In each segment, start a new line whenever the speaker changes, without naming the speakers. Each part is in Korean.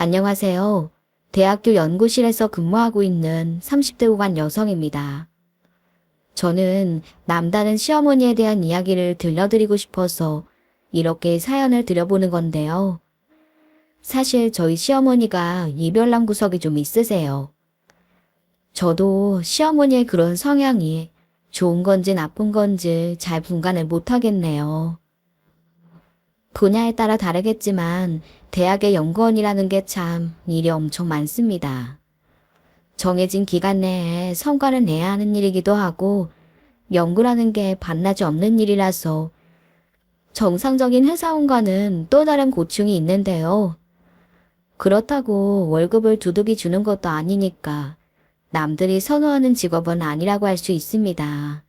안녕하세요. 대학교 연구실에서 근무하고 있는 30대 후반 여성입니다. 저는 남다른 시어머니에 대한 이야기를 들려드리고 싶어서 이렇게 사연을 드려보는 건데요. 사실 저희 시어머니가 이별남 구석이 좀 있으세요. 저도 시어머니의 그런 성향이 좋은 건지 나쁜 건지 잘 분간을 못하겠네요. 분야에 따라 다르겠지만 대학의 연구원이라는 게 참 일이 엄청 많습니다. 정해진 기간 내에 성과를 내야 하는 일이기도 하고 연구라는 게 반나절 없는 일이라서 정상적인 회사원과는 또 다른 고충이 있는데요. 그렇다고 월급을 두둑이 주는 것도 아니니까 남들이 선호하는 직업은 아니라고 할 수 있습니다.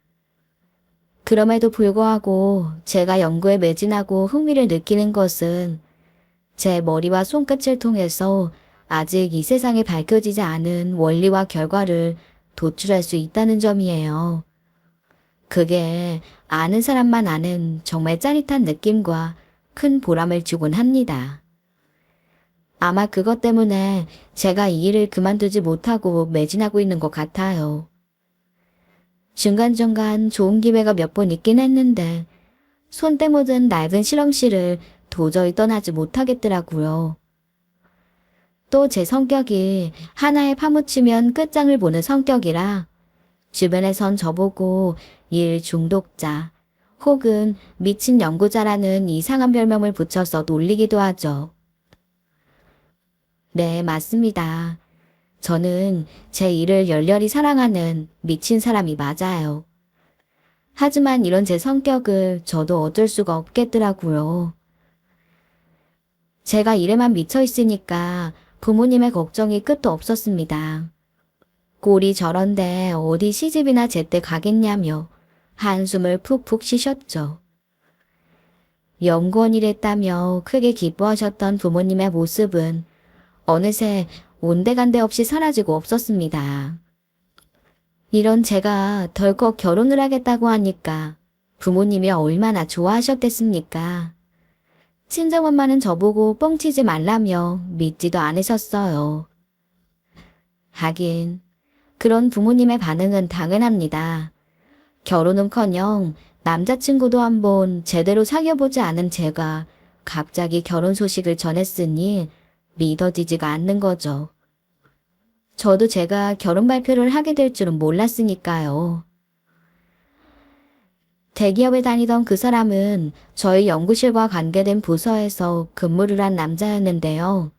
그럼에도 불구하고 제가 연구에 매진하고 흥미를 느끼는 것은 제 머리와 손끝을 통해서 아직 이 세상에 밝혀지지 않은 원리와 결과를 도출할 수 있다는 점이에요. 그게 아는 사람만 아는 정말 짜릿한 느낌과 큰 보람을 주곤 합니다. 아마 그것 때문에 제가 이 일을 그만두지 못하고 매진하고 있는 것 같아요. 중간중간 좋은 기회가 몇 번 있긴 했는데 손때 묻은 낡은 실험실을 도저히 떠나지 못하겠더라고요. 또 제 성격이 하나에 파묻히면 끝장을 보는 성격이라 주변에선 저보고 일 중독자 혹은 미친 연구자라는 이상한 별명을 붙여서 놀리기도 하죠. 네, 맞습니다. 저는 제 일을 열렬히 사랑하는 미친 사람이 맞아요. 하지만 이런 제 성격을 저도 어쩔 수가 없겠더라고요. 제가 일에만 미쳐 있으니까 부모님의 걱정이 끝도 없었습니다. 꼴이 저런데 어디 시집이나 제때 가겠냐며 한숨을 푹푹 쉬셨죠. 연구원 일했다며 크게 기뻐하셨던 부모님의 모습은 어느새 온데간데 없이 사라지고 없었습니다. 이런 제가 덜컥 결혼을 하겠다고 하니까 부모님이 얼마나 좋아하셨겠습니까? 친정엄마는 저보고 뻥치지 말라며 믿지도 않으셨어요. 하긴 그런 부모님의 반응은 당연합니다. 결혼은커녕 남자친구도 한번 제대로 사귀어보지 않은 제가 갑자기 결혼 소식을 전했으니 믿어지지가 않는 거죠. 저도 제가 결혼 발표를 하게 될 줄은 몰랐으니까요. 대기업에 다니던 그 사람은 저희 연구실과 관계된 부서에서 근무를 한 남자였는데요.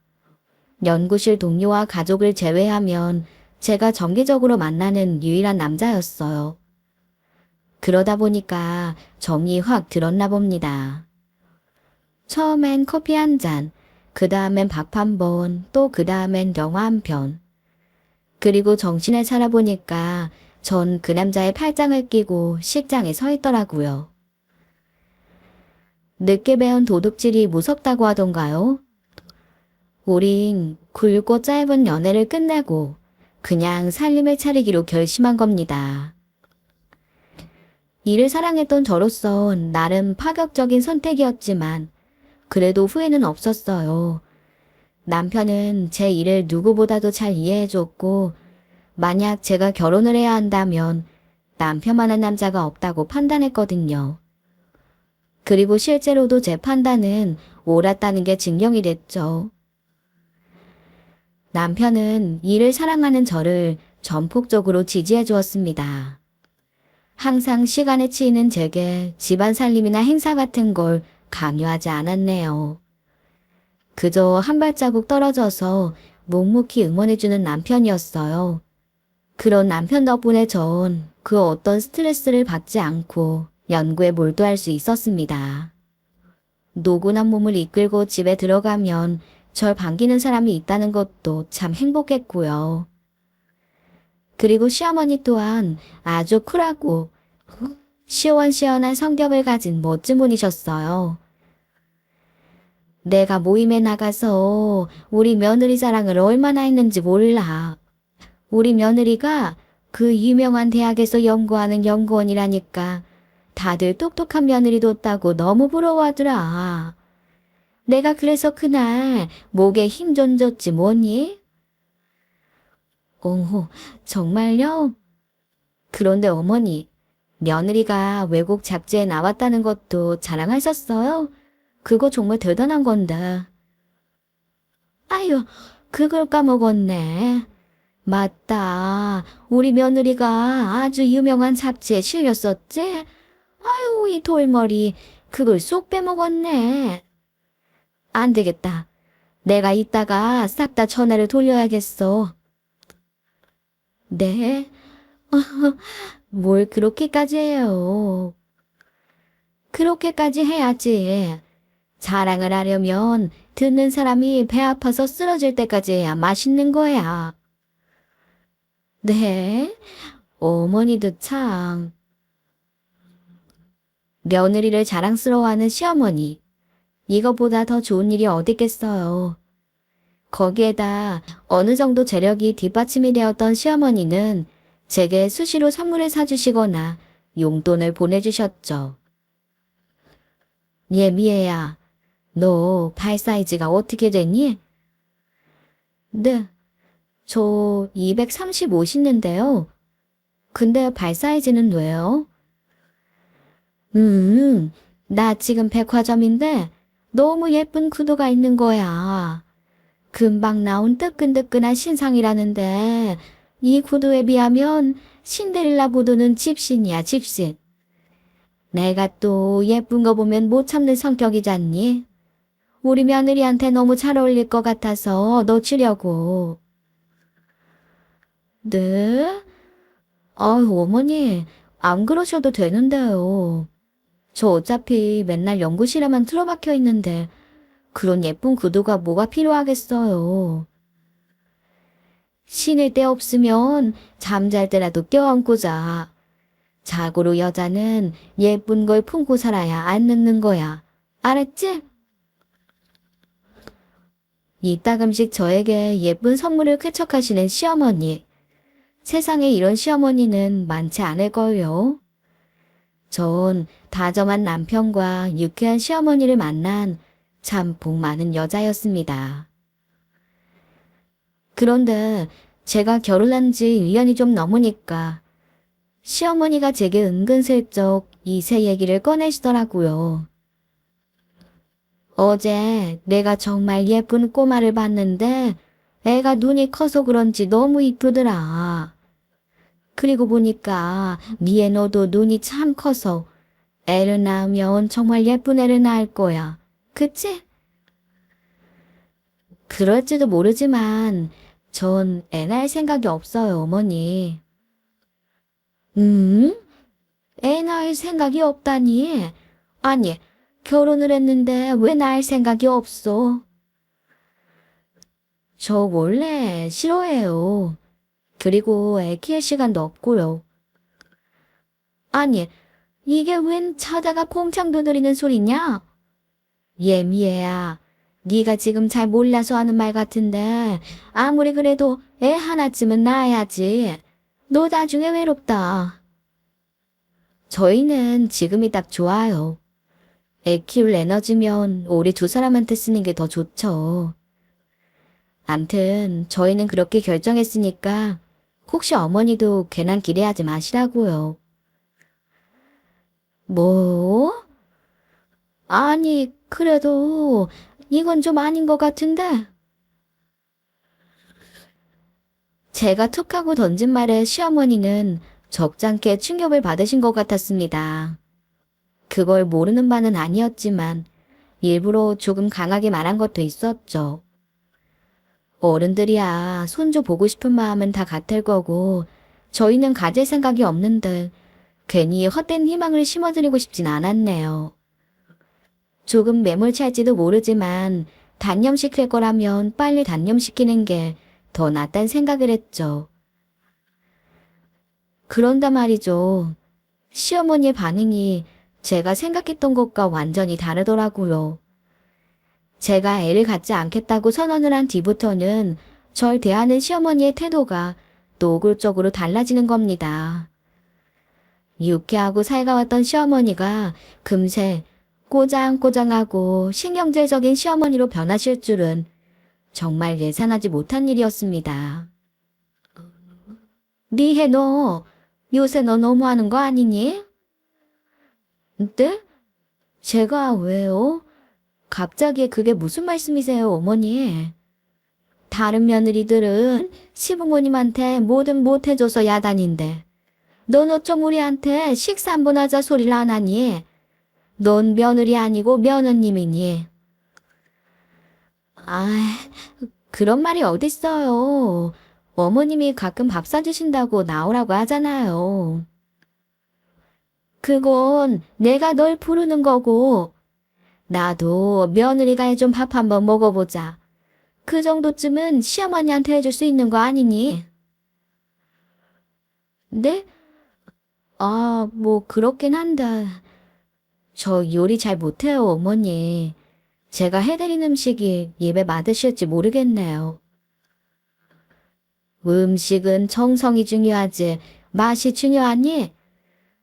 연구실 동료와 가족을 제외하면 제가 정기적으로 만나는 유일한 남자였어요. 그러다 보니까 정이 확 들었나 봅니다. 처음엔 커피 한 잔, 그 다음엔 밥 한 번, 또 그 다음엔 영화 한 편. 그리고 정신을 차려보니까 전 그 남자의 팔짱을 끼고 식장에 서 있더라고요. 늦게 배운 도둑질이 무섭다고 하던가요? 우린 굵고 짧은 연애를 끝내고 그냥 살림을 차리기로 결심한 겁니다. 이를 사랑했던 저로서 나름 파격적인 선택이었지만 그래도 후회는 없었어요. 남편은 제 일을 누구보다도 잘 이해해줬고 만약 제가 결혼을 해야 한다면 남편만한 남자가 없다고 판단했거든요. 그리고 실제로도 제 판단은 옳았다는 게 증명이 됐죠. 남편은 일을 사랑하는 저를 전폭적으로 지지해 주었습니다. 항상 시간에 치이는 제게 집안 살림이나 행사 같은 걸 강요하지 않았네요. 그저 한 발자국 떨어져서 묵묵히 응원해주는 남편이었어요. 그런 남편 덕분에 전 그 어떤 스트레스를 받지 않고 연구에 몰두할 수 있었습니다. 노곤한 몸을 이끌고 집에 들어가면 절 반기는 사람이 있다는 것도 참 행복했고요. 그리고 시어머니 또한 아주 쿨하고 시원시원한 성격을 가진 멋진 분이셨어요. 내가 모임에 나가서 우리 며느리 자랑을 얼마나 했는지 몰라. 우리 며느리가 그 유명한 대학에서 연구하는 연구원이라니까 다들 똑똑한 며느리 뒀다고 너무 부러워하더라. 내가 그래서 그날 목에 힘 좀 줬지 뭐니? 오, 정말요? 그런데 어머니, 며느리가 외국 잡지에 나왔다는 것도 자랑하셨어요? 그거 정말 대단한 건데. 아유, 그걸 까먹었네. 맞다. 우리 며느리가 아주 유명한 잡지에 실렸었지? 아유, 이 돌머리. 그걸 쏙 빼먹었네. 안 되겠다. 내가 이따가 싹 다 전화를 돌려야겠어. 네? 뭘 그렇게까지 해요. 그렇게까지 해야지. 자랑을 하려면 듣는 사람이 배 아파서 쓰러질 때까지 해야 맛있는 거야. 네? 어머니도 참. 며느리를 자랑스러워하는 시어머니. 이거보다 더 좋은 일이 어딨겠어요. 거기에다 어느 정도 재력이 뒷받침이 되었던 시어머니는 제게 수시로 선물을 사주시거나 용돈을 보내주셨죠. 예미애야, 너 발 사이즈가 어떻게 되니? 네, 저 235 신는데요. 근데 발 사이즈는 왜요? 나 지금 백화점인데 너무 예쁜 구두가 있는 거야. 금방 나온 뜨끈뜨끈한 신상이라는데 이 구두에 비하면 신데렐라 구두는 집신이야, 집신. 내가 또 예쁜 거 보면 못 참는 성격이잖니? 우리 며느리한테 너무 잘 어울릴 것 같아서 넣으려고. 네? 아유, 어머니, 안 그러셔도 되는데요. 저 어차피 맨날 연구실에만 틀어박혀 있는데 그런 예쁜 구두가 뭐가 필요하겠어요. 신을 데 없으면 잠잘 때라도 껴안고 자. 자고로 여자는 예쁜 걸 품고 살아야 안 늙는 거야. 알았지? 이따금씩 저에게 예쁜 선물을 쾌척하시는 시어머니. 세상에 이런 시어머니는 많지 않을걸요. 전 다정한 남편과 유쾌한 시어머니를 만난 참 복 많은 여자였습니다. 그런데 제가 결혼한 지 1년이 좀 넘으니까 시어머니가 제게 은근슬쩍 이세 얘기를 꺼내시더라고요. 어제 내가 정말 예쁜 꼬마를 봤는데 애가 눈이 커서 그런지 너무 이쁘더라. 그리고 보니까 미애 너도 눈이 참 커서 애를 낳으면 정말 예쁜 애를 낳을 거야. 그치? 그럴지도 모르지만 전 애 낳을 생각이 없어요, 어머니. 애 낳을 생각이 없다니? 아니, 결혼을 했는데 왜 낳을 생각이 없어? 저 원래 싫어해요. 그리고 애 키울 시간도 없고요. 아니, 이게 웬 자다가 콩창 두드리는 소리냐? 예미애야, 네가 지금 잘 몰라서 하는 말 같은데 아무리 그래도 애 하나쯤은 낳아야지. 너 나중에 외롭다. 저희는 지금이 딱 좋아요. 애 키울 에너지면 우리 두 사람한테 쓰는 게 더 좋죠. 암튼 저희는 그렇게 결정했으니까 혹시 어머니도 괜한 기대하지 마시라고요. 뭐? 아니, 그래도 이건 좀 아닌 것 같은데. 제가 툭 하고 던진 말에 시어머니는 적잖게 충격을 받으신 것 같았습니다. 그걸 모르는 바는 아니었지만 일부러 조금 강하게 말한 것도 있었죠. 어른들이야 손주 보고 싶은 마음은 다 같을 거고 저희는 가질 생각이 없는데 괜히 헛된 희망을 심어드리고 싶진 않았네요. 조금 매몰찰지도 모르지만 단념시킬 거라면 빨리 단념시키는 게 더 낫단 생각을 했죠. 그런다 말이죠. 시어머니의 반응이 제가 생각했던 것과 완전히 다르더라고요. 제가 애를 갖지 않겠다고 선언을 한 뒤부터는 절 대하는 시어머니의 태도가 노골적으로 달라지는 겁니다. 유쾌하고 살가웠던 시어머니가 금세 꼬장꼬장하고 신경질적인 시어머니로 변하실 줄은 정말 예상하지 못한 일이었습니다. 리해 너 요새 너 너무하는 거 아니니? 네? 제가 왜요? 갑자기 그게 무슨 말씀이세요, 어머니? 다른 며느리들은 시부모님한테 뭐든 못해줘서 야단인데 넌 어쩜 우리한테 식사 한번 하자 소리를 안 하니? 넌 며느리 아니고 며느님이니? 아, 그런 말이 어딨어요. 어머님이 가끔 밥 사주신다고 나오라고 하잖아요. 그건 내가 널 부르는 거고 나도 며느리가 해준 밥 한번 먹어보자. 그 정도쯤은 시어머니한테 해줄 수 있는 거 아니니? 네? 아, 뭐 그렇긴 한데 저 요리 잘 못해요, 어머니. 제가 해드린 음식이 입에 맞으실지 모르겠네요. 음식은 정성이 중요하지 맛이 중요하니?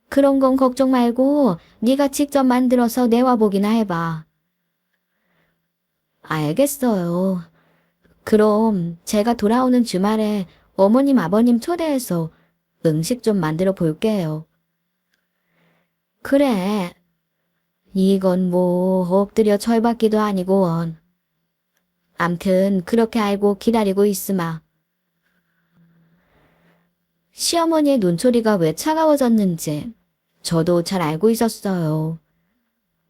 그런 건 걱정 말고 네가 직접 만들어서 내와보기나 해봐. 알겠어요. 그럼 제가 돌아오는 주말에 어머님 아버님 초대해서 음식 좀 만들어 볼게요. 그래. 이건 뭐 엎드려 절받기도 아니고 원. 암튼 그렇게 알고 기다리고 있으마. 시어머니의 눈초리가 왜 차가워졌는지 저도 잘 알고 있었어요.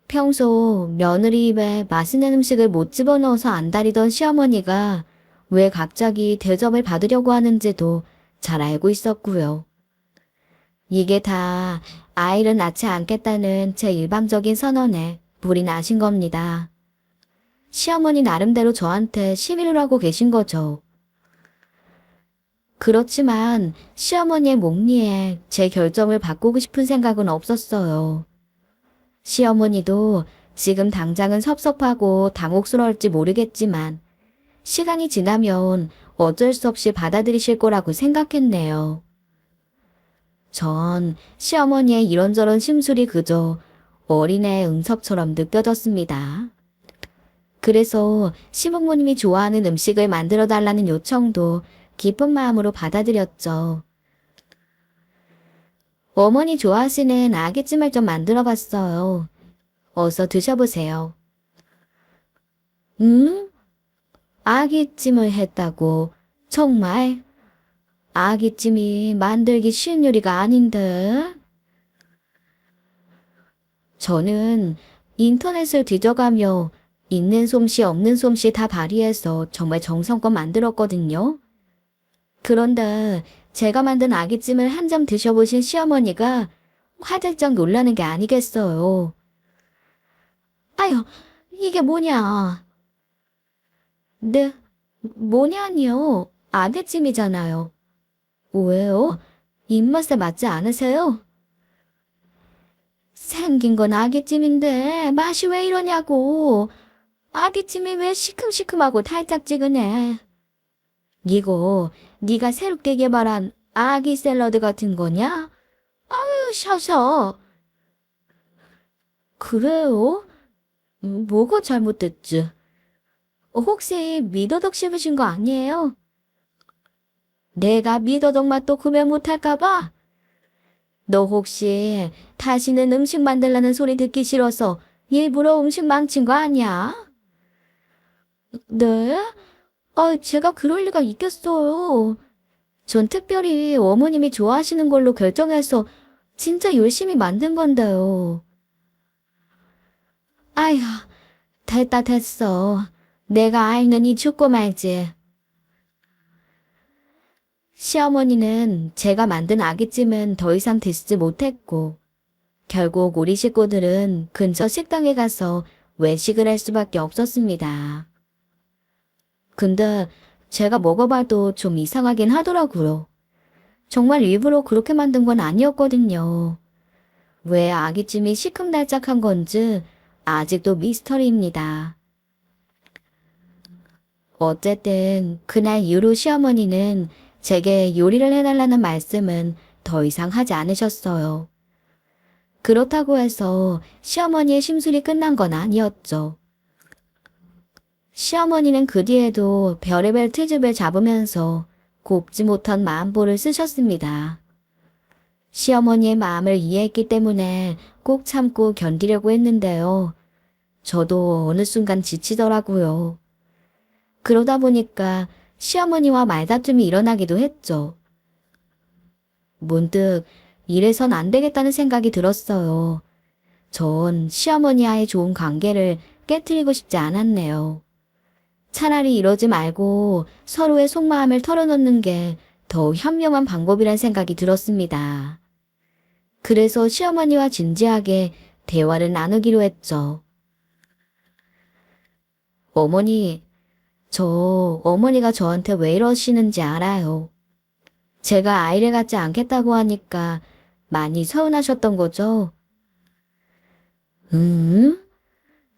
평소 며느리 입에 맛있는 음식을 못 집어넣어서 안달이던 시어머니가 왜 갑자기 대접을 받으려고 하는지도 잘 알고 있었고요. 이게 다 아이를 낳지 않겠다는 제 일방적인 선언에 불이 나신 겁니다. 시어머니 나름대로 저한테 시비를 하고 계신 거죠. 그렇지만 시어머니의 목리에 제 결정을 바꾸고 싶은 생각은 없었어요. 시어머니도 지금 당장은 섭섭하고 당혹스러울지 모르겠지만 시간이 지나면 어쩔 수 없이 받아들이실 거라고 생각했네요. 전 시어머니의 이런저런 심술이 그저 어린애 응석처럼 느껴졌습니다. 그래서 시부모님이 좋아하는 음식을 만들어 달라는 요청도 기쁜 마음으로 받아들였죠. 어머니 좋아하시는 아귀찜을 좀 만들어 봤어요. 어서 드셔보세요. 아귀찜을 했다고? 정말? 아귀찜이 만들기 쉬운 요리가 아닌데? 저는 인터넷을 뒤져가며 있는 솜씨 없는 솜씨 다 발휘해서 정말 정성껏 만들었거든요. 그런데 제가 만든 아귀찜을 한 점 드셔보신 시어머니가 화들짝 놀라는 게 아니겠어요. 아유, 이게 뭐냐? 네, 뭐냐니요? 아귀찜이잖아요. 왜요? 입맛에 맞지 않으세요? 생긴 건 아귀찜인데 맛이 왜 이러냐고. 아귀찜이 왜 시큼시큼하고 달짝지근해. 이거 네가 새롭게 개발한 아기 샐러드 같은 거냐? 아유, 셔서. 그래요? 뭐가 잘못됐지? 혹시 미더덕 씹으신 거 아니에요? 내가 미더덕 맛도 구별 못할까 봐? 너 혹시 다시는 음식 만들라는 소리 듣기 싫어서 일부러 음식 망친 거 아니야? 네? 제가 그럴 리가 있겠어요. 전 특별히 어머님이 좋아하시는 걸로 결정해서 진짜 열심히 만든 건데요. 아휴, 됐다 됐어. 내가 알느니 죽고 말지. 시어머니는 제가 만든 아귀찜은 더 이상 드시지 못했고 결국 우리 식구들은 근처 식당에 가서 외식을 할 수밖에 없었습니다. 근데 제가 먹어봐도 좀 이상하긴 하더라고요. 정말 일부러 그렇게 만든 건 아니었거든요. 왜 아귀찜이 시큼달짝한 건지 아직도 미스터리입니다. 어쨌든 그날 이후로 시어머니는 제게 요리를 해달라는 말씀은 더 이상 하지 않으셨어요. 그렇다고 해서 시어머니의 심술이 끝난 건 아니었죠. 시어머니는 그 뒤에도 별의별 트집을 잡으면서 곱지 못한 마음보를 쓰셨습니다. 시어머니의 마음을 이해했기 때문에 꼭 참고 견디려고 했는데요. 저도 어느 순간 지치더라고요. 그러다 보니까 시어머니와 말다툼이 일어나기도 했죠. 문득 이래선 안 되겠다는 생각이 들었어요. 전 시어머니와의 좋은 관계를 깨트리고 싶지 않았네요. 차라리 이러지 말고 서로의 속마음을 털어놓는 게 더 현명한 방법이란 생각이 들었습니다. 그래서 시어머니와 진지하게 대화를 나누기로 했죠. 어머니, 어머니가 저한테 왜 이러시는지 알아요. 제가 아이를 갖지 않겠다고 하니까 많이 서운하셨던 거죠?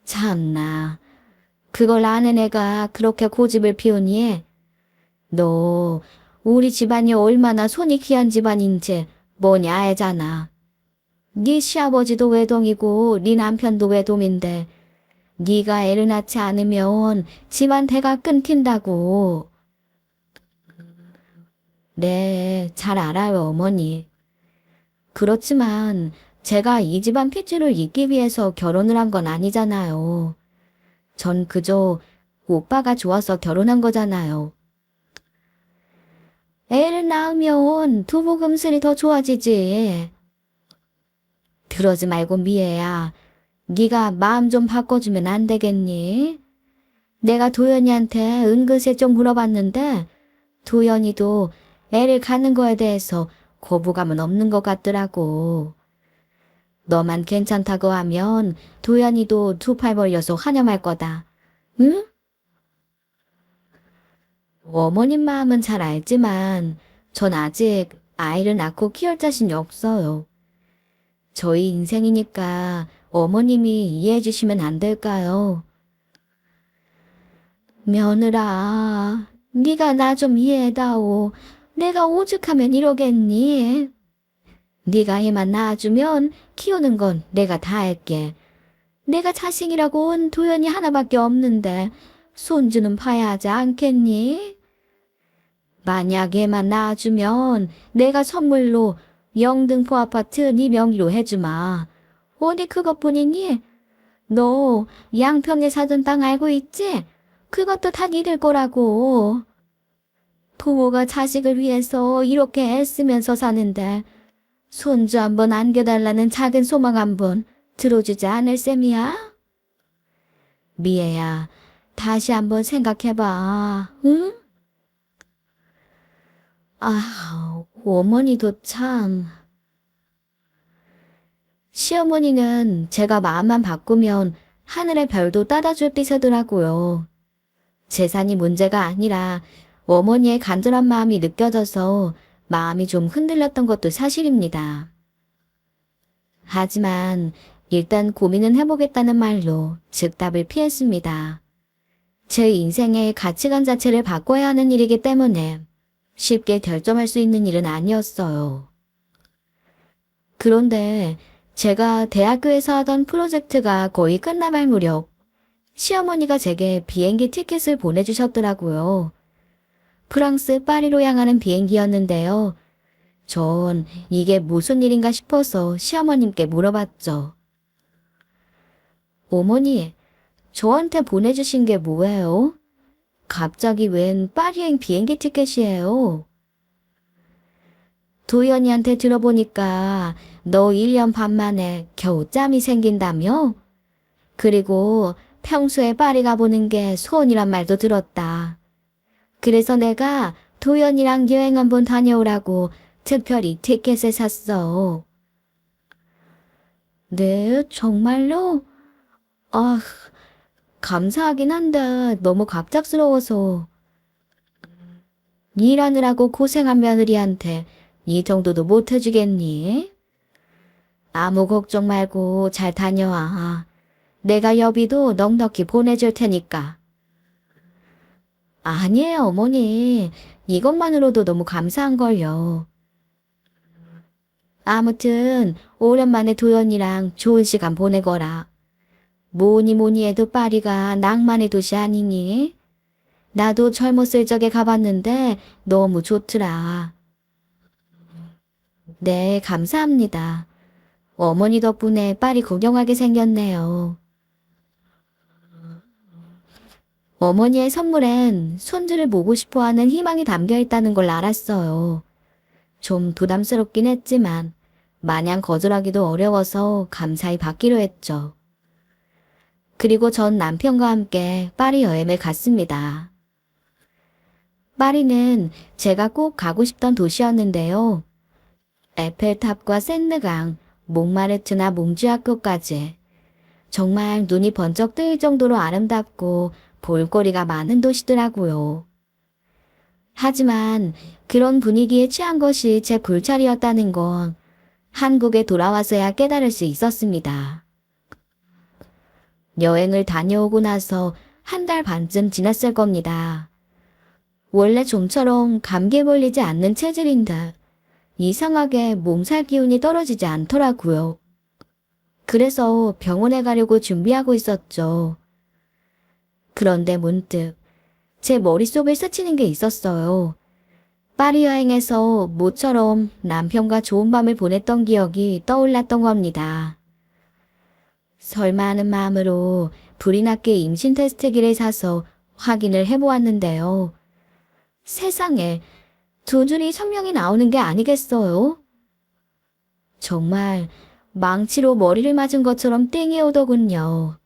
참나. 그걸 아는 애가 그렇게 고집을 피우니? 너 우리 집안이 얼마나 손이 귀한 집안인지 뭐냐 알잖아. 네 시아버지도 외동이고 네 남편도 외동인데 네가 애를 낳지 않으면 집안 대가 끊긴다고. 네, 잘 알아요, 어머니. 그렇지만 제가 이 집안 핏줄을 잇기 위해서 결혼을 한 건 아니잖아요. 전 그저 오빠가 좋아서 결혼한 거잖아요. 애를 낳으면 두부 금슬이 더 좋아지지. 그러지 말고 미애야. 네가 마음 좀 바꿔주면 안 되겠니? 내가 도연이한테 은근슬 좀 물어봤는데 도연이도 애를 갖는 거에 대해서 거부감은 없는 것 같더라고. 너만 괜찮다고 하면 도연이도 두 팔 벌려서 환영할 거다. 응? 어머님 마음은 잘 알지만 전 아직 아이를 낳고 키울 자신이 없어요. 저희 인생이니까 어머님이 이해해 주시면 안 될까요? 며느라, 네가 나 좀 이해해다오. 내가 오죽하면 이러겠니? 네가 애만 낳아주면 키우는 건 내가 다 할게. 내가 자식이라고 온 도연이 하나밖에 없는데 손주는 봐야 하지 않겠니? 만약 애만 낳아주면 내가 선물로 영등포 아파트 네 명의로 해주마. 어디 그것뿐이니? 너 양평에 사던 땅 알고 있지? 그것도 다 니들 거라고. 부모가 자식을 위해서 이렇게 애쓰면서 사는데 손주 한번 안겨달라는 작은 소망 한번 들어주지 않을 셈이야? 미애야, 다시 한번 생각해봐, 응? 아, 어머니도 참. 시어머니는 제가 마음만 바꾸면 하늘의 별도 따다줄 듯하더라고요. 재산이 문제가 아니라 어머니의 간절한 마음이 느껴져서 마음이 좀 흔들렸던 것도 사실입니다. 하지만 일단 고민은 해보겠다는 말로 즉답을 피했습니다. 제 인생의 가치관 자체를 바꿔야 하는 일이기 때문에 쉽게 결정할 수 있는 일은 아니었어요. 그런데 제가 대학교에서 하던 프로젝트가 거의 끝나갈 무렵 시어머니가 제게 비행기 티켓을 보내주셨더라고요. 프랑스 파리로 향하는 비행기였는데요. 전 이게 무슨 일인가 싶어서 시어머님께 물어봤죠. 어머니, 저한테 보내주신 게 뭐예요? 갑자기 웬 파리행 비행기 티켓이에요? 도연이한테 들어보니까 너 1년 반 만에 겨우 짬이 생긴다며? 그리고 평소에 파리 가보는 게 소원이란 말도 들었다. 그래서 내가 도연이랑 여행 한번 다녀오라고 특별히 티켓을 샀어. 네, 정말로? 아, 감사하긴 한데 너무 갑작스러워서. 일하느라고 고생한 며느리한테 이 정도도 못 해주겠니? 아무 걱정 말고 잘 다녀와. 내가 여비도 넉넉히 보내줄 테니까. 아니에요, 어머니. 이것만으로도 너무 감사한걸요. 아무튼 오랜만에 도연이랑 좋은 시간 보내거라. 뭐니 뭐니 해도 파리가 낭만의 도시 아니니? 나도 젊었을 적에 가봤는데 너무 좋더라. 네, 감사합니다. 어머니 덕분에 파리 구경하게 생겼네요. 어머니의 선물엔 손주를 보고 싶어하는 희망이 담겨 있다는 걸 알았어요. 좀 부담스럽긴 했지만 마냥 거절하기도 어려워서 감사히 받기로 했죠. 그리고 전 남편과 함께 파리 여행을 갔습니다. 파리는 제가 꼭 가고 싶던 도시였는데요. 에펠탑과 샌드강, 몽마르트나 몽주학교까지 정말 눈이 번쩍 뜨일 정도로 아름답고 볼거리가 많은 도시더라고요. 하지만 그런 분위기에 취한 것이 제 불찰이었다는 건 한국에 돌아와서야 깨달을 수 있었습니다. 여행을 다녀오고 나서 한 달 반쯤 지났을 겁니다. 원래 좀처럼 감기에 걸리지 않는 체질인데 이상하게 몸살 기운이 떨어지지 않더라고요. 그래서 병원에 가려고 준비하고 있었죠. 그런데 문득 제 머릿속을 스치는 게 있었어요. 파리 여행에서 모처럼 남편과 좋은 밤을 보냈던 기억이 떠올랐던 겁니다. 설마 하는 마음으로 불이 났게 임신 테스트기를 사서 확인을 해보았는데요. 세상에, 두 줄이 성명이 나오는 게 아니겠어요? 정말 망치로 머리를 맞은 것처럼 땡이 오더군요.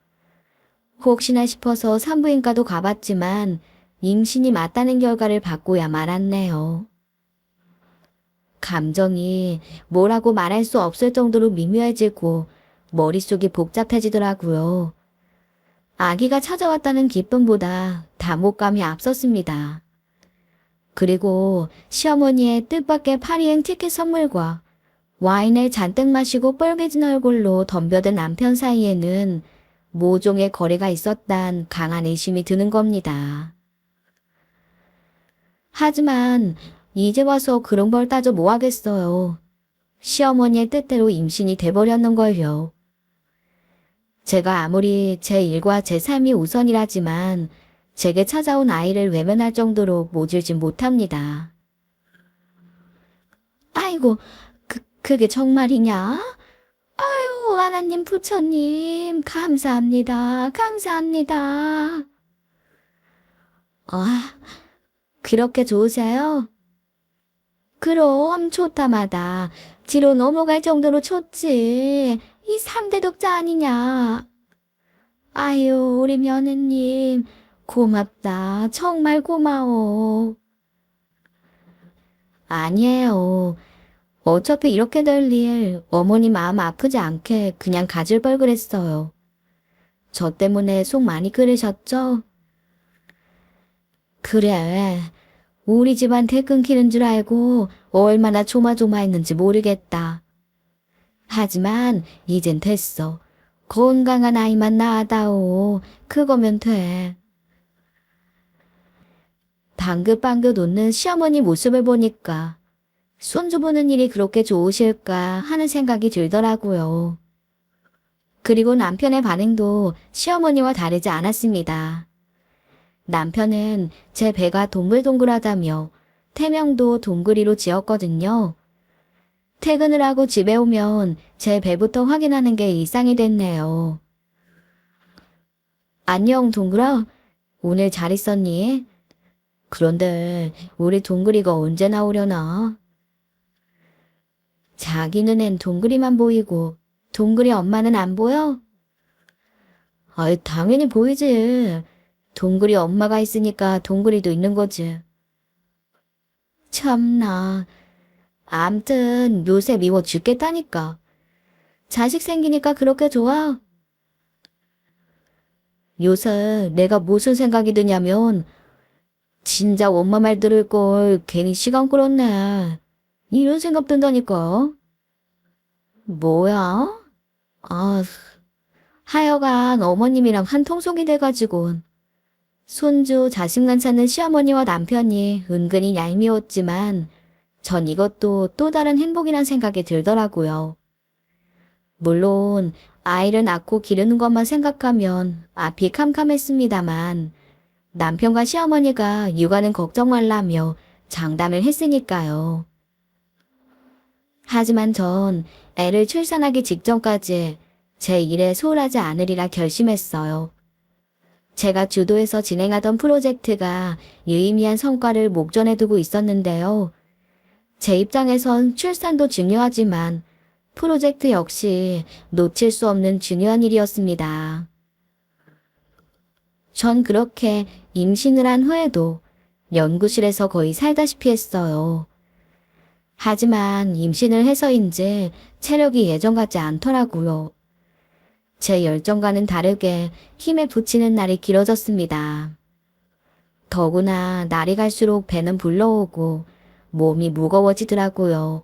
혹시나 싶어서 산부인과도 가봤지만 임신이 맞다는 결과를 받고야 말았네요. 감정이 뭐라고 말할 수 없을 정도로 미묘해지고 머릿속이 복잡해지더라고요. 아기가 찾아왔다는 기쁨보다 담혹감이 앞섰습니다. 그리고 시어머니의 뜻밖의 파리행 티켓 선물과 와인을 잔뜩 마시고 뻘개진 얼굴로 덤벼든 남편 사이에는 모종의 거래가 있었단 강한 의심이 드는 겁니다. 하지만 이제 와서 그런 걸 따져 뭐 하겠어요. 시어머니의 뜻대로 임신이 돼버렸는걸요. 제가 아무리 제 일과 제 삶이 우선이라지만 제게 찾아온 아이를 외면할 정도로 모질진 못합니다. 아이고, 그게 정말이냐? 아유, 하나님 부처님, 감사합니다. 감사합니다. 아, 그렇게 좋으세요? 그럼 좋다마다 뒤로 넘어갈 정도로 좋지. 이 3대 독자 아니냐. 아유, 우리 며느님, 고맙다. 정말 고마워. 아니에요. 어차피 이렇게 될 일 어머니 마음 아프지 않게 그냥 가질 걸 그랬어요. 저 때문에 속 많이 끓이셨죠? 그래. 우리 집한테 끊기는 줄 알고 얼마나 조마조마했는지 모르겠다. 하지만 이젠 됐어. 건강한 아이만 낳아다오. 그거면 돼. 방긋방긋 웃는 시어머니 모습을 보니까 손주 보는 일이 그렇게 좋으실까 하는 생각이 들더라고요. 그리고 남편의 반응도 시어머니와 다르지 않았습니다. 남편은 제 배가 동글동글하다며 태명도 동그리로 지었거든요. 퇴근을 하고 집에 오면 제 배부터 확인하는 게 일상이 됐네요. 안녕, 동글아. 오늘 잘 있었니? 그런데 우리 동글이가 언제 나오려나? 자기 눈엔 동글이만 보이고 동글이 엄마는 안 보여? 아이, 당연히 보이지. 동글이 엄마가 있으니까 동글이도 있는 거지. 참나. 암튼 요새 미워 죽겠다니까. 자식 생기니까 그렇게 좋아? 요새 내가 무슨 생각이 드냐면 진작 엄마 말 들을 걸 괜히 시간 끌었네. 이런 생각 든다니까. 뭐야? 아, 하여간 어머님이랑 한통속이 돼가지고 손주 자식만 찾는 시어머니와 남편이 은근히 얄미웠지만 전 이것도 또 다른 행복이란 생각이 들더라고요. 물론 아이를 낳고 기르는 것만 생각하면 앞이 캄캄했습니다만 남편과 시어머니가 육아는 걱정 말라며 장담을 했으니까요. 하지만 전 애를 출산하기 직전까지 제 일에 소홀하지 않으리라 결심했어요. 제가 주도해서 진행하던 프로젝트가 유의미한 성과를 목전에 두고 있었는데요. 제 입장에선 출산도 중요하지만 프로젝트 역시 놓칠 수 없는 중요한 일이었습니다. 전 그렇게 임신을 한 후에도 연구실에서 거의 살다시피 했어요. 하지만 임신을 해서인지 체력이 예전 같지 않더라고요. 제 열정과는 다르게 힘에 부치는 날이 길어졌습니다. 더구나 날이 갈수록 배는 불러오고 몸이 무거워지더라고요.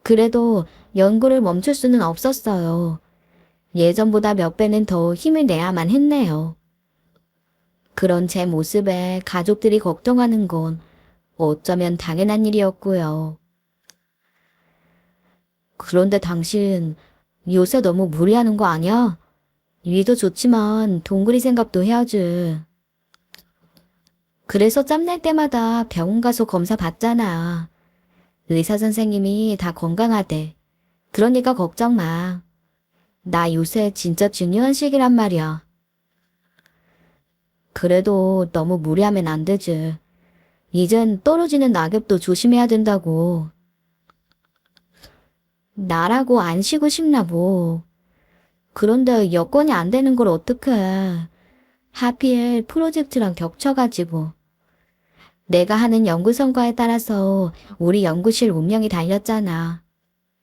그래도 연구를 멈출 수는 없었어요. 예전보다 몇 배는 더 힘을 내야만 했네요. 그런 제 모습에 가족들이 걱정하는 건 어쩌면 당연한 일이었고요. 그런데 당신 요새 너무 무리하는 거 아니야? 위도 좋지만 동그리 생각도 해야지. 그래서 짬날 때마다 병원 가서 검사 받잖아. 의사 선생님이 다 건강하대. 그러니까 걱정 마. 나 요새 진짜 중요한 시기란 말이야. 그래도 너무 무리하면 안 되지. 이젠 떨어지는 낙엽도 조심해야 된다고. 나라고 안 쉬고 싶나 뭐. 그런데 여건이 안 되는 걸 어떡해. 하필 프로젝트랑 겹쳐가지고. 내가 하는 연구 성과에 따라서 우리 연구실 운명이 달렸잖아.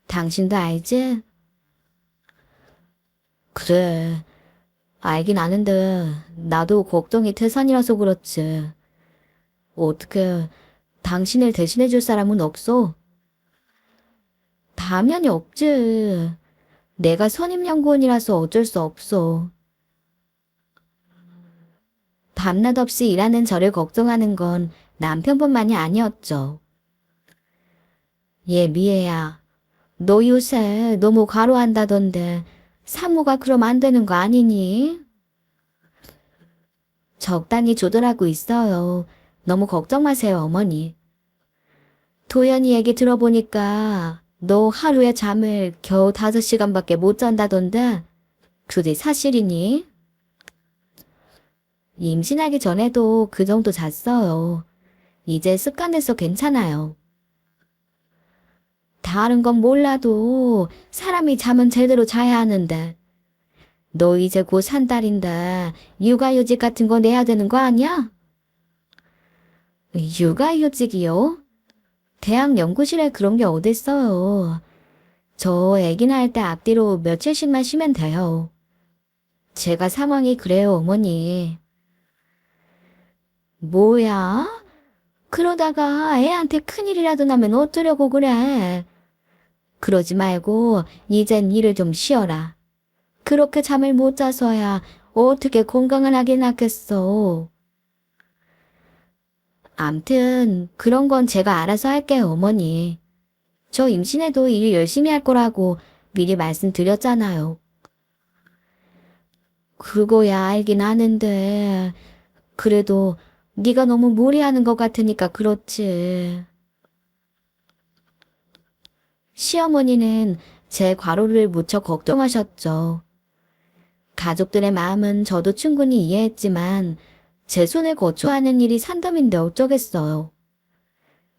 당신도 알지? 그래. 알긴 아는데 나도 걱정이 태산이라서 그렇지. 어떻게 당신을 대신해 줄 사람은 없어? 당연히 없지. 내가 선임연구원이라서 어쩔 수 없어. 밤낮 없이 일하는 저를 걱정하는 건 남편뿐만이 아니었죠. 얘 미애야. 너 요새 너무 과로한다던데 산모가 그럼 안 되는 거 아니니? 적당히 조절하고 있어요. 너무 걱정 마세요, 어머니. 도연이 얘기 들어보니까 너 하루에 잠을 겨우 5시간밖에 못 잔다던데 그게 사실이니? 임신하기 전에도 그 정도 잤어요. 이제 습관돼서 괜찮아요. 다른 건 몰라도 사람이 잠은 제대로 자야 하는데 너 이제 곧 산 딸인데 육아휴직 같은 거 내야 되는 거 아니야? 육아휴직이요? 대학 연구실에 그런 게 어딨어요. 저 애기 낳을 때 앞뒤로 며칠씩만 쉬면 돼요. 제가 상황이 그래요, 어머니. 뭐야? 그러다가 애한테 큰일이라도 나면 어쩌려고 그래? 그러지 말고 이젠 일을 좀 쉬어라. 그렇게 잠을 못 자서야 어떻게 건강을 하게 낳겠어. 암튼 그런 건 제가 알아서 할게요, 어머니. 저 임신해도 일 열심히 할 거라고 미리 말씀드렸잖아요. 그거야 알긴 아는데 그래도 네가 너무 무리하는 것 같으니까 그렇지. 시어머니는 제 과로를 무척 걱정하셨죠. 가족들의 마음은 저도 충분히 이해했지만 제 손을 거쳐하는 일이 산더미인데 어쩌겠어요.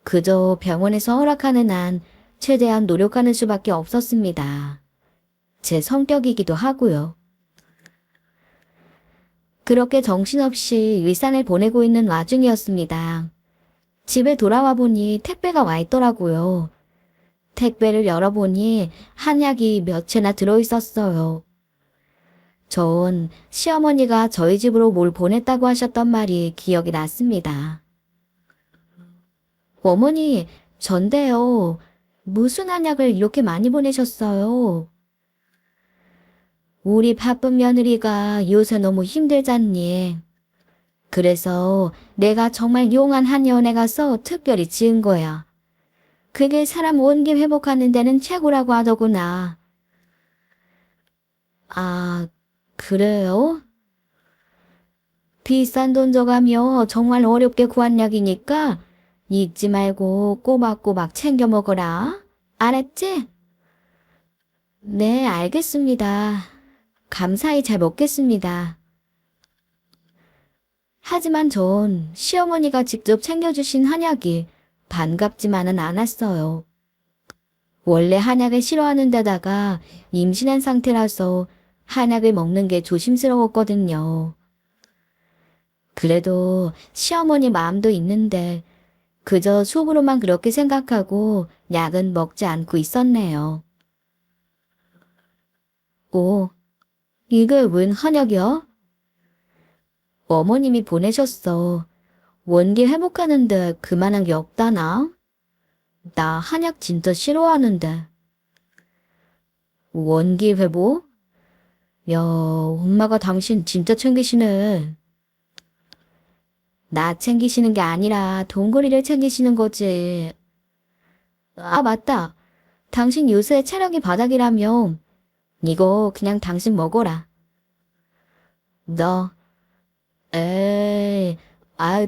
그저 병원에서 허락하는 한 최대한 노력하는 수밖에 없었습니다. 제 성격이기도 하고요. 그렇게 정신없이 일상을 보내고 있는 와중이었습니다. 집에 돌아와 보니 택배가 와 있더라고요. 택배를 열어보니 한약이 몇 채나 들어있었어요. 전 시어머니가 저희 집으로 뭘 보냈다고 하셨던 말이 기억이 났습니다. 어머니, 전데요. 무슨 한약을 이렇게 많이 보내셨어요? 우리 바쁜 며느리가 요새 너무 힘들잖니. 그래서 내가 정말 용한 한 연애 가서 특별히 지은 거야. 그게 사람 원기 회복하는 데는 최고라고 하더구나. 아, 그래요? 비싼 돈 줘가며 정말 어렵게 구한 약이니까 잊지 말고 꼬박꼬박 챙겨 먹어라. 알았지? 네, 알겠습니다. 감사히 잘 먹겠습니다. 하지만 전 시어머니가 직접 챙겨주신 한약이 반갑지만은 않았어요. 원래 한약을 싫어하는 데다가 임신한 상태라서 한약을 먹는 게 조심스러웠거든요. 그래도 시어머니 마음도 있는데 그저 속으로만 그렇게 생각하고 약은 먹지 않고 있었네요. 오, 이게 웬 한약이야? 어머님이 보내셨어. 원기 회복하는데 그만한 게 없다나? 나 한약 진짜 싫어하는데. 원기 회복? 야, 엄마가 당신 진짜 챙기시네. 나 챙기시는 게 아니라 동거리를 챙기시는 거지. 아, 맞다. 당신 요새 체력이 바닥이라며. 이거 그냥 당신 먹어라. 너, 에이,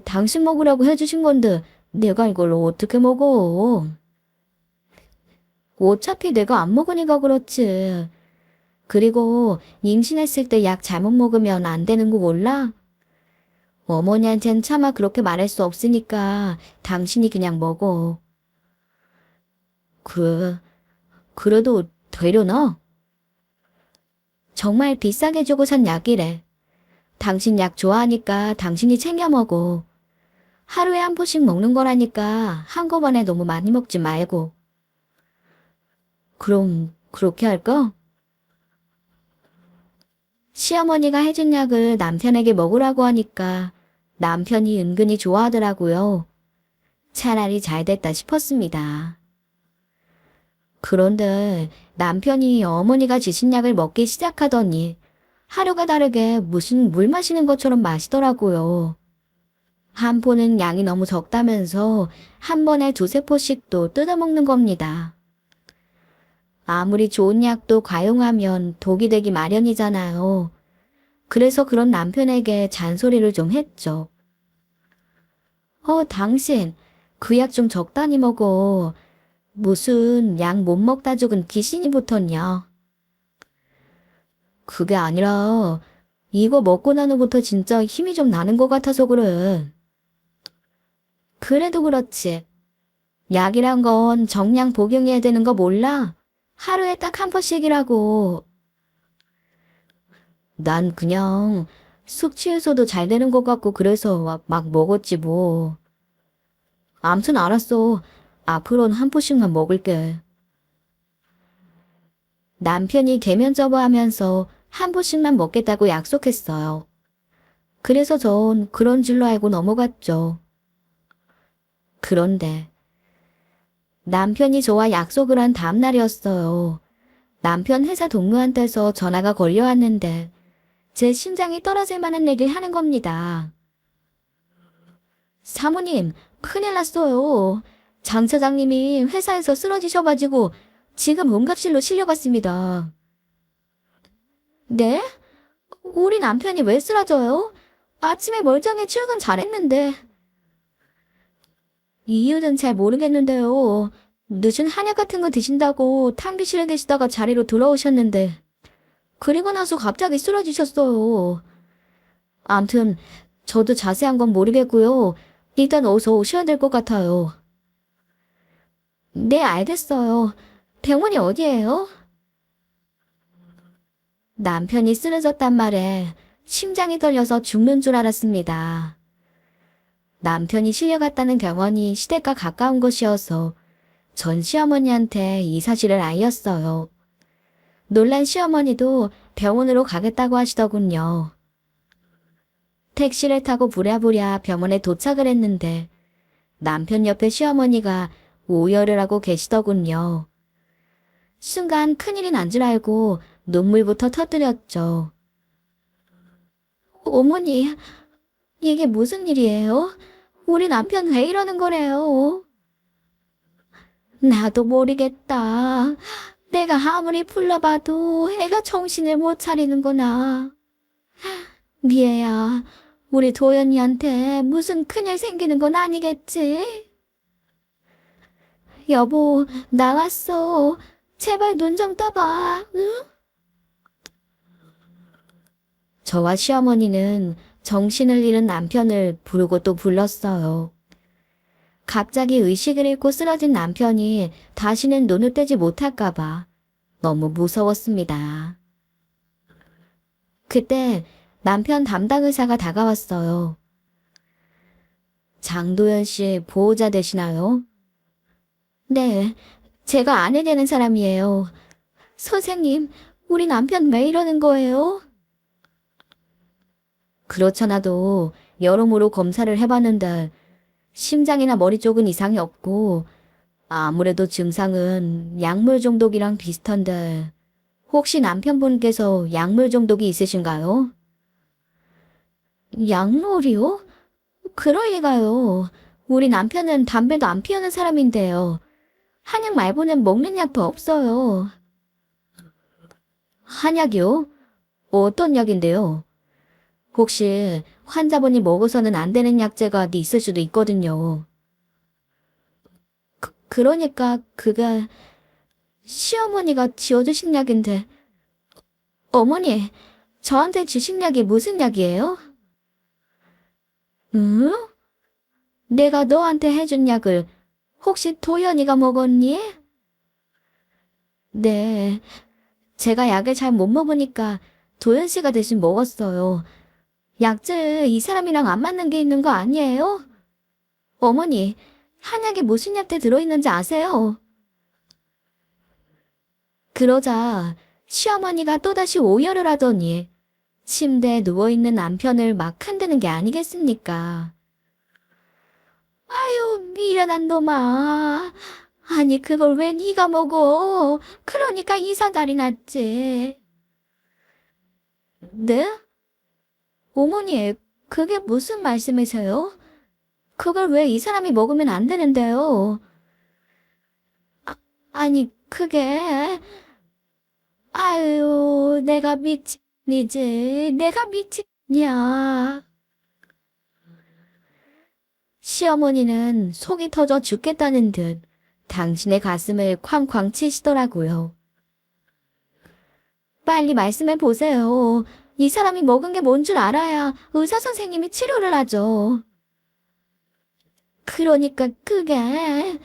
당신 먹으라고 해주신 건데 내가 이걸 어떻게 먹어? 어차피 내가 안 먹으니까 그렇지. 그리고 임신했을 때 약 잘못 먹으면 안 되는 거 몰라? 어머니한텐 차마 그렇게 말할 수 없으니까 당신이 그냥 먹어. 그래도 되려나? 정말 비싸게 주고 산 약이래. 당신 약 좋아하니까 당신이 챙겨 먹어. 하루에 한 포씩 먹는 거라니까 한꺼번에 너무 많이 먹지 말고. 그럼 그렇게 할까? 시어머니가 해준 약을 남편에게 먹으라고 하니까 남편이 은근히 좋아하더라고요. 차라리 잘 됐다 싶었습니다. 그런데 남편이 어머니가 주신 약을 먹기 시작하더니 하루가 다르게 무슨 물 마시는 것처럼 마시더라고요. 한 포는 양이 너무 적다면서 한 번에 두세 포씩도 뜯어먹는 겁니다. 아무리 좋은 약도 과용하면 독이 되기 마련이잖아요. 그래서 그런 남편에게 잔소리를 좀 했죠. 당신, 그 약 좀 적당히 먹어. 무슨 약 못 먹다 죽은 귀신이 붙었냐. 그게 아니라 이거 먹고 난 후부터 진짜 힘이 좀 나는 것 같아서 그래. 그래도 그렇지. 약이란 건 정량 복용해야 되는 거 몰라? 하루에 딱 한 번씩이라고. 난 그냥 숙취해소도 잘 되는 것 같고 그래서 막 먹었지 뭐. 암튼 알았어. 앞으로는 한 포씩만 먹을게. 남편이 개면저버하면서 한 포씩만 먹겠다고 약속했어요. 그래서 전 그런 줄로 알고 넘어갔죠. 그런데 남편이 저와 약속을 한 다음 날이었어요. 남편 회사 동료한테서 전화가 걸려왔는데 제 심장이 떨어질 만한 얘기를 하는 겁니다. 사모님, 큰일 났어요. 장 차장님이 회사에서 쓰러지셔가지고 지금 응급실로 실려갔습니다. 네? 우리 남편이 왜 쓰러져요? 아침에 멀쩡히 출근 잘했는데. 이유는 잘 모르겠는데요. 늦은 한약 같은 거 드신다고 탕비실에 계시다가 자리로 돌아오셨는데 그리고 나서 갑자기 쓰러지셨어요. 암튼 저도 자세한 건 모르겠고요. 일단 어서 오셔야 될 것 같아요. 네, 알겠어요. 병원이 어디예요? 남편이 쓰러졌단 말에 심장이 떨려서 죽는 줄 알았습니다. 남편이 실려갔다는 병원이 시댁과 가까운 곳이어서 전 시어머니한테 이 사실을 알렸어요. 놀란 시어머니도 병원으로 가겠다고 하시더군요. 택시를 타고 부랴부랴 병원에 도착을 했는데 남편 옆에 시어머니가 오열을 하고 계시더군요. 순간 큰일이 난 줄 알고 눈물부터 터뜨렸죠. 어머니, 이게 무슨 일이에요? 우리 남편 왜 이러는 거래요? 나도 모르겠다. 내가 아무리 불러봐도 애가 정신을 못 차리는구나. 미애야, 우리 도연이한테 무슨 큰일 생기는 건 아니겠지? 여보, 나왔어. 제발 눈 좀 떠봐, 응? 저와 시어머니는 정신을 잃은 남편을 부르고 또 불렀어요. 갑자기 의식을 잃고 쓰러진 남편이 다시는 눈을 떼지 못할까봐 너무 무서웠습니다. 그때 남편 담당 의사가 다가왔어요. 장도연 씨 보호자 되시나요? 네, 제가 아내 되는 사람이에요. 선생님, 우리 남편 왜 이러는 거예요? 그렇잖아도 여러모로 검사를 해봤는데 심장이나 머리 쪽은 이상이 없고 아무래도 증상은 약물 중독이랑 비슷한데 혹시 남편분께서 약물 중독이 있으신가요? 약물이요? 그럴 리가요. 우리 남편은 담배도 안 피우는 사람인데요. 한약 말고는 먹는 약도 없어요. 한약이요? 어떤 약인데요? 혹시 환자분이 먹어서는 안 되는 약제가 있을 수도 있거든요. 그러니까 그게 시어머니가 지어주신 약인데 어머니, 저한테 주신 약이 무슨 약이에요? 응? 내가 너한테 해준 약을 혹시 도연이가 먹었니? 네, 제가 약을 잘 못 먹으니까 도연 씨가 대신 먹었어요. 약재 이 사람이랑 안 맞는 게 있는 거 아니에요? 어머니, 한약에 무슨 약재 들어있는지 아세요? 그러자 시어머니가 또다시 오열을 하더니 침대에 누워있는 남편을 막 흔드는 게 아니겠습니까? 아유, 미련한 놈아. 아니, 그걸 왜 네가 먹어? 그러니까 이사달이 났지. 네? 어머니, 그게 무슨 말씀이세요? 그걸 왜 이 사람이 먹으면 안 되는데요? 아니, 그게... 아유, 내가 미친이지. 내가 미친이야. 시어머니는 속이 터져 죽겠다는 듯 당신의 가슴을 쾅쾅 치시더라고요. 빨리 말씀해 보세요. 이 사람이 먹은 게 뭔 줄 알아야 의사 선생님이 치료를 하죠. 그러니까 그게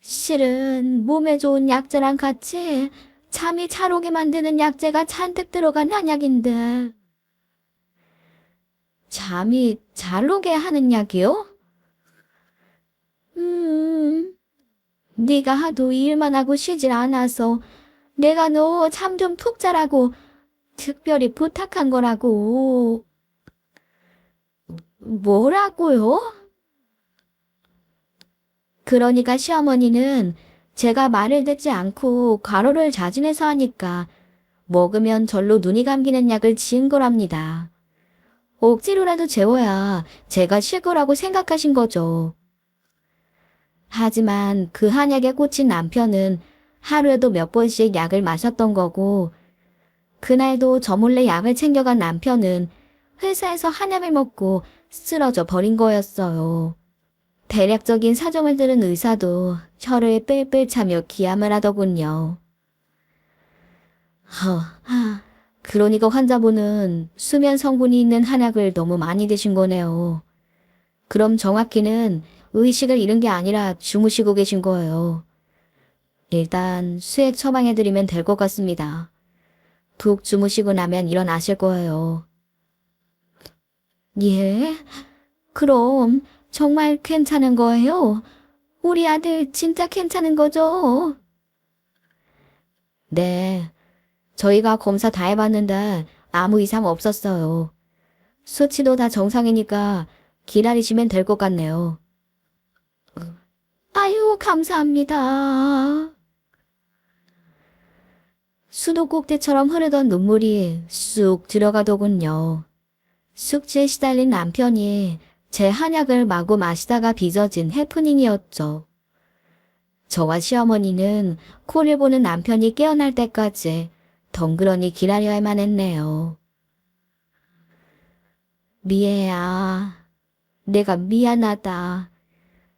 실은 몸에 좋은 약재랑 같이 잠이 잘 오게 만드는 약재가 잔뜩 들어간 한약인데 잠이 잘 오게 하는 약이요? 음, 네가 하도 일만 하고 쉬질 않아서 내가 너 잠 좀 푹 자라고 특별히 부탁한 거라고. 뭐라고요? 그러니까 시어머니는 제가 말을 듣지 않고 과로를 자진해서 하니까 먹으면 절로 눈이 감기는 약을 지은 거랍니다. 억지로라도 재워야 제가 쉴 거라고 생각하신 거죠. 하지만 그 한약에 꽂힌 남편은 하루에도 몇 번씩 약을 마셨던 거고 그날도 저 몰래 약을 챙겨간 남편은 회사에서 한약을 먹고 쓰러져 버린 거였어요. 대략적인 사정을 들은 의사도 혀를 뺄뺄 차며 기함을 하더군요. 그러니까 환자분은 수면 성분이 있는 한약을 너무 많이 드신 거네요. 그럼 정확히는 의식을 잃은 게 아니라 주무시고 계신 거예요. 일단 수액 처방해드리면 될 것 같습니다. 푹 주무시고 나면 일어나실 거예요. 예? 그럼 정말 괜찮은 거예요? 우리 아들 진짜 괜찮은 거죠? 네. 저희가 검사 다 해봤는데 아무 이상 없었어요. 수치도 다 정상이니까 기다리시면 될 것 같네요. 아유, 감사합니다. 수도꼭지처럼 흐르던 눈물이 쑥 들어가더군요. 숙취에 시달린 남편이 제 한약을 마구 마시다가 빚어진 해프닝이었죠. 저와 시어머니는 코를 보는 남편이 깨어날 때까지 덩그러니 기다려야만 했네요. 미애야, 내가 미안하다.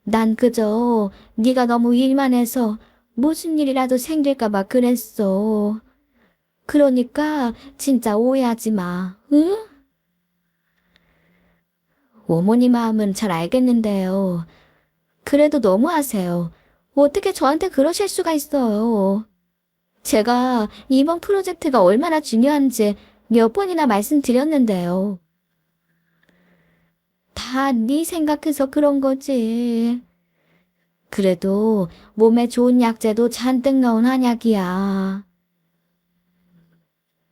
난 그저 네가 너무 일만 해서 무슨 일이라도 생길까 봐 그랬어. 그러니까 진짜 오해하지 마, 응? 어머니 마음은 잘 알겠는데요. 그래도 너무하세요. 어떻게 저한테 그러실 수가 있어요. 제가 이번 프로젝트가 얼마나 중요한지 몇 번이나 말씀드렸는데요. 다 네 생각해서 그런 거지. 그래도 몸에 좋은 약재도 잔뜩 넣은 한약이야.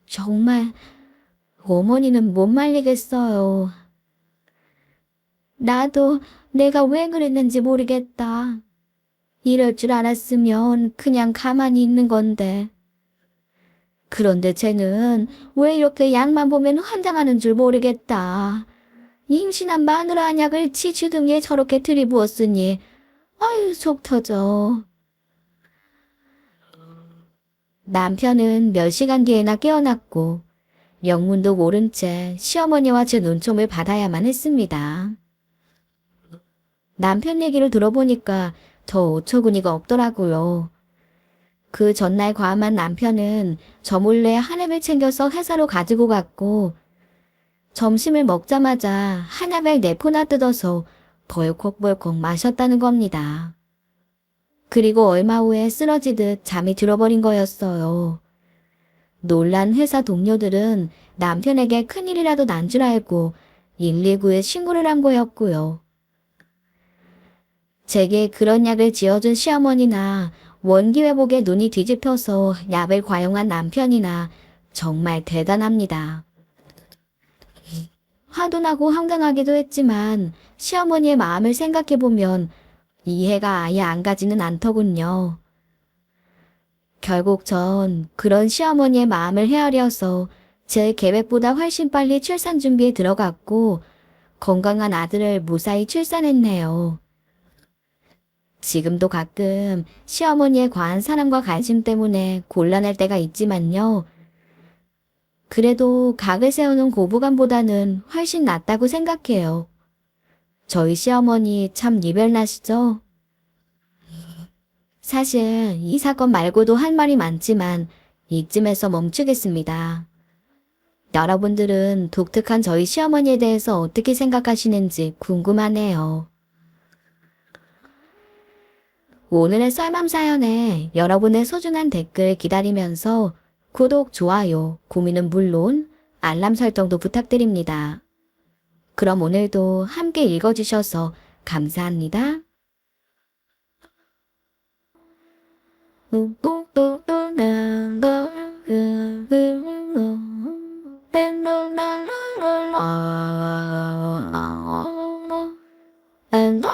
정말 어머니는 못 말리겠어요. 나도 내가 왜 그랬는지 모르겠다. 이럴 줄 알았으면 그냥 가만히 있는 건데. 그런데 쟤는 왜 이렇게 약만 보면 환장하는 줄 모르겠다. 임신한 마누라 한약을 지 주둥이에 저렇게 들이부었으니 아유 속 터져. 남편은 몇 시간 뒤에나 깨어났고 영문도 모른 채 시어머니와 제 눈총을 받아야만 했습니다. 남편 얘기를 들어보니까 더 어처구니가 없더라고요. 그 전날 과음한 남편은 저 몰래 한약을 챙겨서 회사로 가지고 갔고 점심을 먹자마자 한약을 4포나 뜯어서 벌컥벌컥 마셨다는 겁니다. 그리고 얼마 후에 쓰러지듯 잠이 들어버린 거였어요. 놀란 회사 동료들은 남편에게 큰일이라도 난 줄 알고 119에 신고를 한 거였고요. 제게 그런 약을 지어준 시어머니나 원기 회복에 눈이 뒤집혀서 약을 과용한 남편이나 정말 대단합니다. 화도 나고 황당하기도 했지만 시어머니의 마음을 생각해보면 이해가 아예 안 가지는 않더군요. 결국 전 그런 시어머니의 마음을 헤아려서 제 계획보다 훨씬 빨리 출산 준비에 들어갔고 건강한 아들을 무사히 출산했네요. 지금도 가끔 시어머니의 과한 사랑과 관심 때문에 곤란할 때가 있지만요. 그래도 각을 세우는 고부간보다는 훨씬 낫다고 생각해요. 저희 시어머니 참 이별나시죠? 사실 이 사건 말고도 할 말이 많지만 이쯤에서 멈추겠습니다. 여러분들은 독특한 저희 시어머니에 대해서 어떻게 생각하시는지 궁금하네요. 오늘의 썰맘 사연에 여러분의 소중한 댓글 기다리면서 구독, 좋아요, 고민은 물론 알람 설정도 부탁드립니다. 그럼 오늘도 함께 읽어주셔서 감사합니다. And